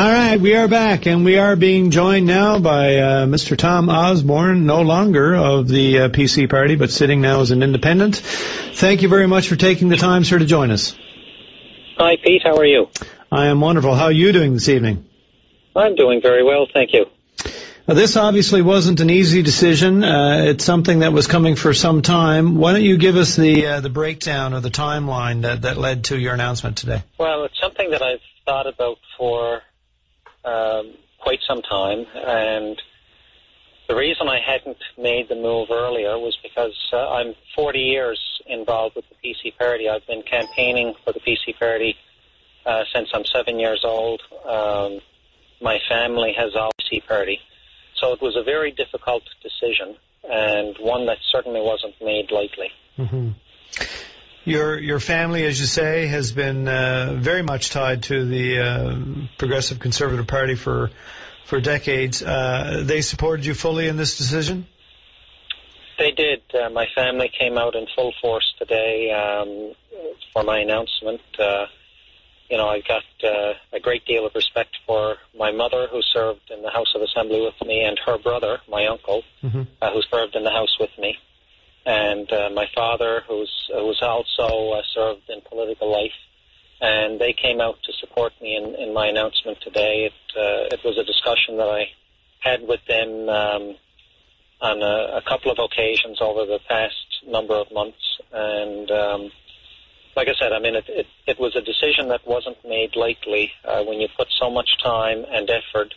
All right, we are back, and we are being joined now by Mr. Tom Osborne, no longer of the PC Party, but sitting now as an independent. Thank you very much for taking the time, sir, to join us. Hi, Pete. How are you? I am wonderful. How are you doing this evening? I'm doing very well, thank you. This obviously wasn't an easy decision. It's something that was coming for some time. Why don't you give us the breakdown or the timeline that led to your announcement today? Well, it's something that I've thought about for quite some time, and the reason I hadn't made the move earlier was because I'm 40 years involved with the PC Party. I've been campaigning for the PC Party since I'm 7 years old. My family has all PC Party. So it was a very difficult decision, and one that certainly wasn't made lightly. Mm-hmm. Your family, as you say, has been very much tied to the Progressive Conservative Party for decades. They supported you fully in this decision? They did. My family came out in full force today for my announcement. I've got a great deal of respect for my mother, who served in the House of Assembly with me, and her brother, my uncle, who served in the House with me, and my father, who's also served in political life. And they came out to support me in my announcement today. It was a discussion that I had with them on a couple of occasions over the past number of months, and like I said, I mean, it was a decision that wasn't made lightly. When you put so much time and effort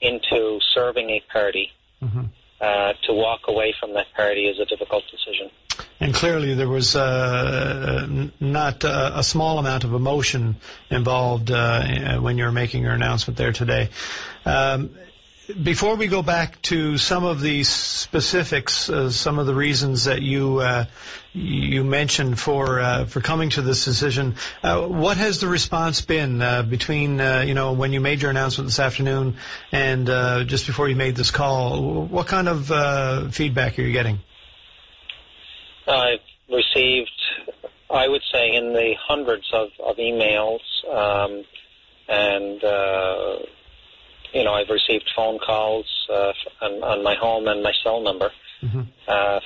into serving a party, to walk away from that party is a difficult decision. And clearly there was not a small amount of emotion involved when you were making your announcement there today. Before we go back to some of the specifics, some of the reasons that you mentioned for coming to this decision, what has the response been between when you made your announcement this afternoon and just before you made this call? What kind of feedback are you getting? I've received, I would say, in the hundreds of emails, and I've received phone calls on my home and my cell number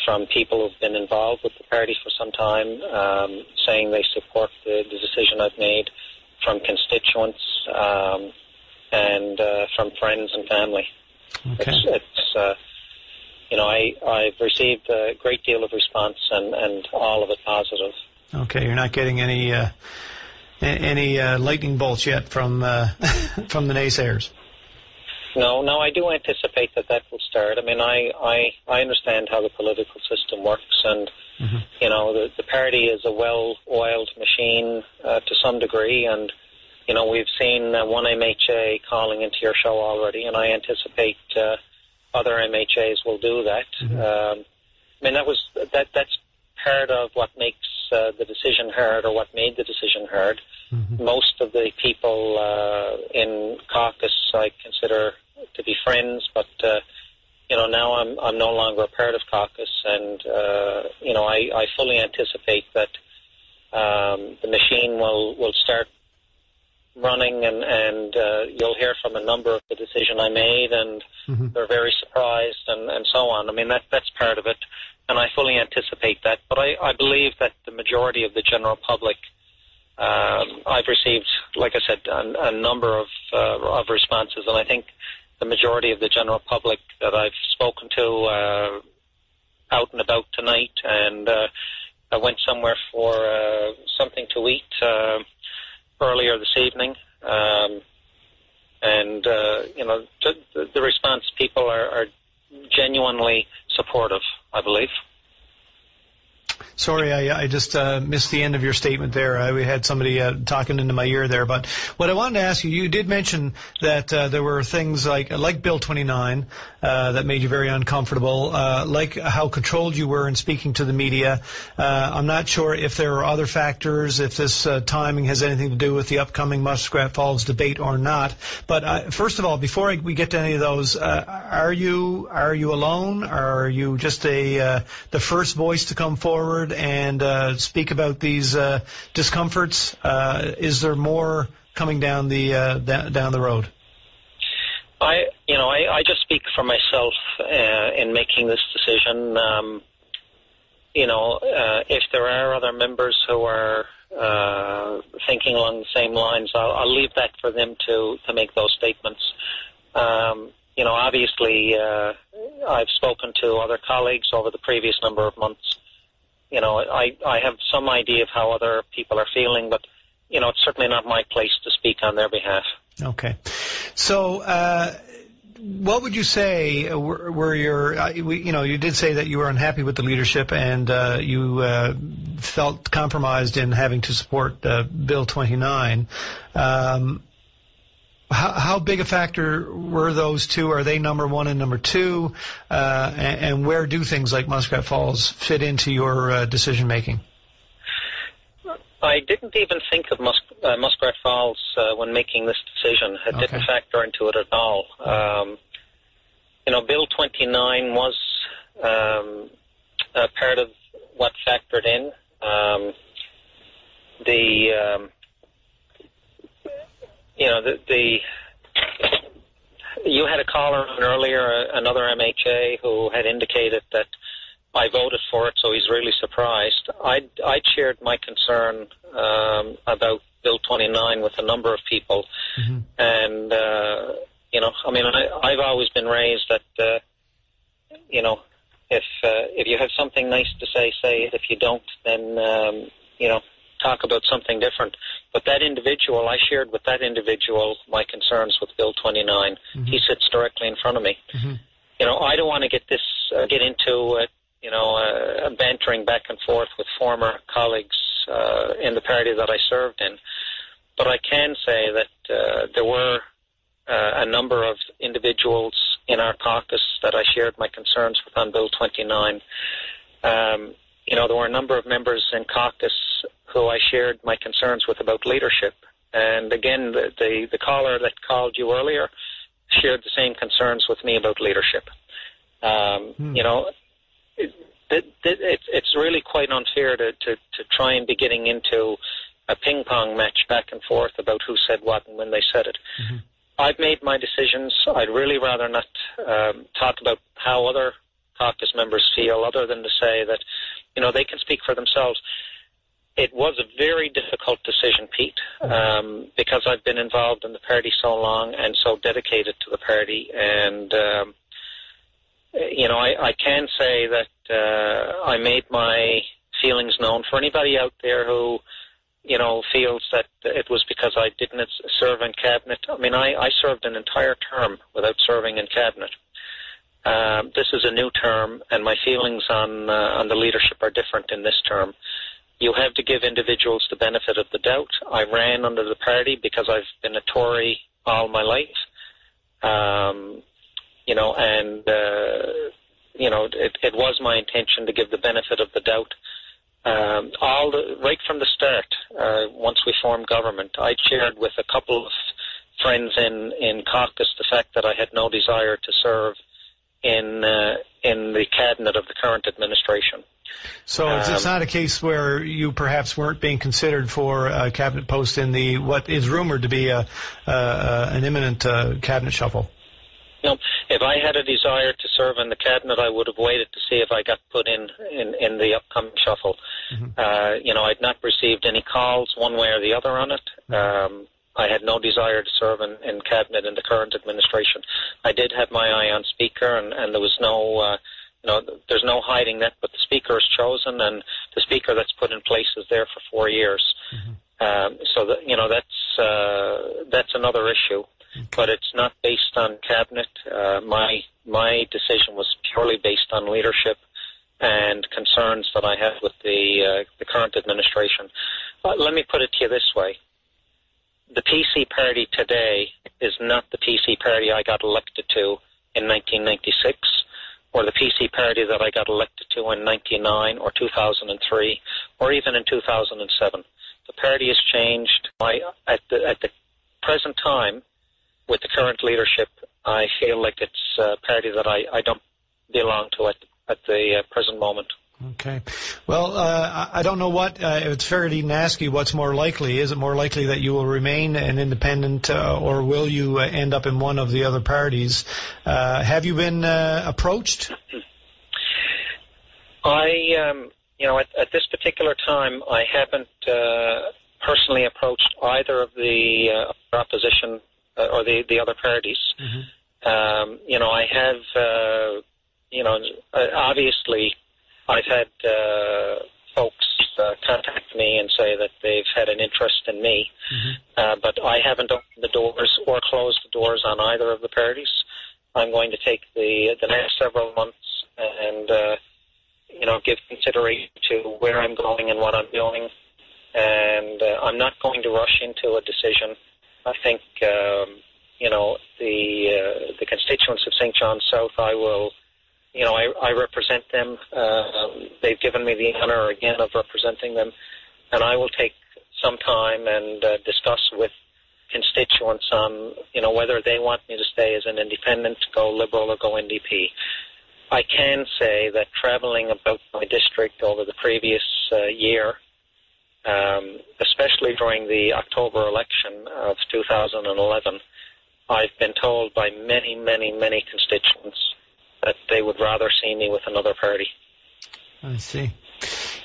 from people who've been involved with the party for some time, saying they support the decision I've made, from constituents and from friends and family. Okay. I've received a great deal of response, and all of it positive. Okay, you're not getting any lightning bolts yet from the naysayers. No, I do anticipate that will start. I mean, I understand how the political system works, and the party is a well-oiled machine to some degree, and we've seen one MHA calling into your show already, and I anticipate other MHAs will do that. I mean, that's part of what makes the decision hard, or what made the decision hard. Most of the people in caucus I consider to be friends, but now I'm no longer a part of caucus, and I fully anticipate that the machine will start running, and you'll hear from a number of the decision I made, and they're very surprised, and so on. I mean, that's part of it, and I fully anticipate that. But I believe that the majority of the general public, I've received, like I said, a number of responses, and I think the majority of the general public that I've spoken to out and about tonight, and I went somewhere for something to eat earlier this evening, and the response, people are genuinely supportive, I believe. Sorry, I just missed the end of your statement there. We had somebody talking into my ear there. But what I wanted to ask you did mention that there were things like Bill 29 that made you very uncomfortable, like how controlled you were in speaking to the media. I'm not sure if there are other factors, if this timing has anything to do with the upcoming Muskrat Falls debate or not. But first of all, before we get to any of those, are you alone? Are you just the first voice to come forward and speak about these discomforts? Is there more coming down the road? I just speak for myself in making this decision. If there are other members who are thinking along the same lines, I'll leave that for them to make those statements. Obviously, I've spoken to other colleagues over the previous number of months. I have some idea of how other people are feeling, but, it's certainly not my place to speak on their behalf. Okay. So, what would you say were your, you did say that you were unhappy with the leadership and you felt compromised in having to support Bill 29. How big a factor were those two? Are they number one and number two? And where do things like Muskrat Falls fit into your decision making? I didn't even think of Muskrat Falls when making this decision. It didn't factor into it at all. Bill 29 was part of what factored in. You had a caller earlier, another MHA, who had indicated that I voted for it, so he's really surprised. I shared my concern about Bill 29 with a number of people, and I've always been raised that if you have something nice to say it. If you don't, then talk about something different. But that individual, I shared with that individual my concerns with Bill 29. He sits directly in front of me. I don't want to get into bantering back and forth with former colleagues in the party that I served in. But I can say that there were a number of individuals in our caucus that I shared my concerns with on Bill 29. There were a number of members in caucus who I shared my concerns with about leadership. And again, the caller that called you earlier shared the same concerns with me about leadership. It's really quite unfair to try and be getting into a ping-pong match back and forth about who said what and when they said it. I've made my decisions. I'd really rather not talk about how other caucus members feel, other than to say that, they can speak for themselves. It was a very difficult decision, Pete, because I've been involved in the party so long and so dedicated to the party. And, I can say that I made my feelings known. For anybody out there who, feels that it was because I didn't serve in cabinet. I served an entire term without serving in cabinet. This is a new term, and my feelings on the leadership are different in this term. You have to give individuals the benefit of the doubt. I ran under the party because I've been a Tory all my life. It was my intention to give the benefit of the doubt. Right from the start, once we formed government, I shared with a couple of friends in caucus the fact that I had no desire to serve in the cabinet of the current administration. So it's not a case where you perhaps weren't being considered for a cabinet post in what is rumored to be an imminent cabinet shuffle? No. If I had a desire to serve in the cabinet, I would have waited to see if I got put in the upcoming shuffle. I'd not received any calls one way or the other on it. I had no desire to serve in cabinet in the current administration. I did have my eye on speaker, and there was no, there's no hiding that. But the speaker is chosen, and the speaker that's put in place is there for 4 years. So that, that's another issue. But it's not based on cabinet. My decision was purely based on leadership and concerns that I have with the current administration. Let me put it to you this way. The PC party today is not the PC party I got elected to in 1996, or the PC party that I got elected to in 1999 or 2003, or even in 2007. The party has changed. At the present time, with the current leadership, I feel like it's a party that I don't belong to at the present moment. Okay. Well, I don't know what, it's fair to even ask you what's more likely. Is it more likely that you will remain an independent or will you end up in one of the other parties? Have you been approached? At this particular time, I haven't personally approached either of the opposition or the other parties. Mm-hmm. I have, obviously, I've had folks contact me and say that they've had an interest in me, mm-hmm. But I haven't opened the doors or closed the doors on either of the parties. I'm going to take the next several months and give consideration to where I'm going and what I'm doing, and I'm not going to rush into a decision. I think the constituents of St. John's South, I will. I represent them. They've given me the honor again of representing them, and I will take some time and discuss with constituents on, whether they want me to stay as an independent, go Liberal, or go NDP. I can say that traveling about my district over the previous year, especially during the October election of 2011, I've been told by many, many, many constituents that they would rather see me with another party. I see.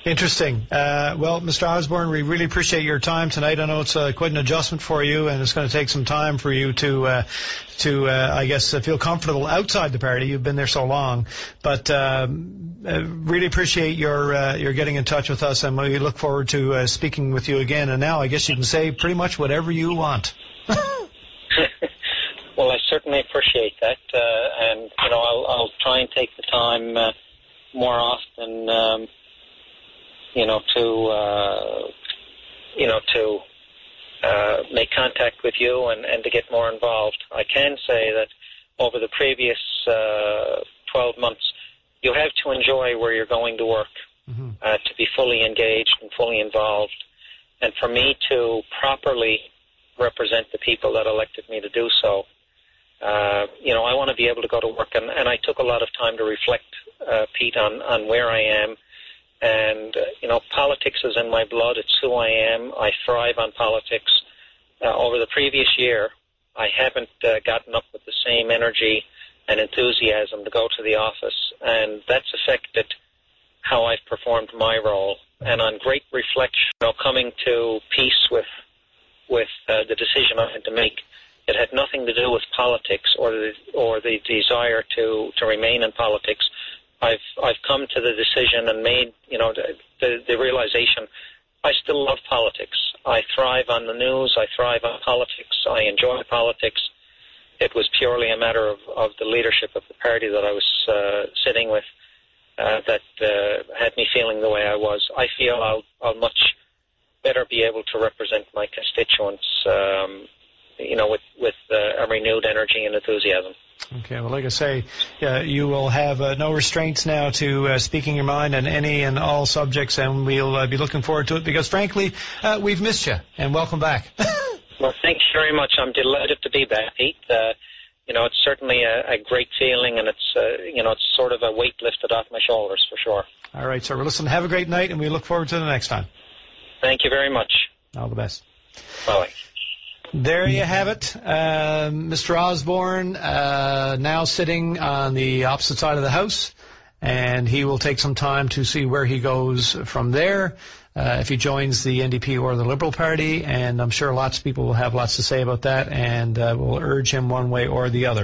Interesting. Well, Mr. Osborne, we really appreciate your time tonight. I know it's quite an adjustment for you, and it's going to take some time for you to I guess, feel comfortable outside the party. You've been there so long. But really appreciate your getting in touch with us, and we look forward to speaking with you again. And now I guess you can say pretty much whatever you want. Well, I certainly appreciate that, and I'll try and take the time more often, to make contact with you and to get more involved. I can say that over the previous 12 months, you have to enjoy where you're going to work, mm-hmm. To be fully engaged and fully involved, and for me to properly represent the people that elected me to do so. I want to be able to go to work, and I took a lot of time to reflect, Pete, on where I am. And, politics is in my blood. It's who I am. I thrive on politics. Over the previous year, I haven't gotten up with the same energy and enthusiasm to go to the office, and that's affected how I've performed my role. And on great reflection, coming to peace with the decision I had to make, it had nothing to do with politics or the desire to remain in politics. I've come to the decision and made the realization I still love politics. I thrive on the news. I thrive on politics. I enjoy politics. It was purely a matter of the leadership of the party that I was sitting with that had me feeling the way I was. I feel I'll much better be able to represent my constituents with a renewed energy and enthusiasm. Okay, well, like I say, you will have no restraints now to speaking your mind on any and all subjects, and we'll be looking forward to it because, frankly, we've missed you, and welcome back. Well, thank you very much. I'm delighted to be back, Pete. It's certainly a great feeling, and it's sort of a weight lifted off my shoulders for sure. All right, sir. Well, listen, have a great night, and we look forward to the next time. Thank you very much. All the best. Bye. There you have it. Mr. Osborne now sitting on the opposite side of the House, and he will take some time to see where he goes from there, if he joins the NDP or the Liberal Party, and I'm sure lots of people will have lots to say about that and will urge him one way or the other.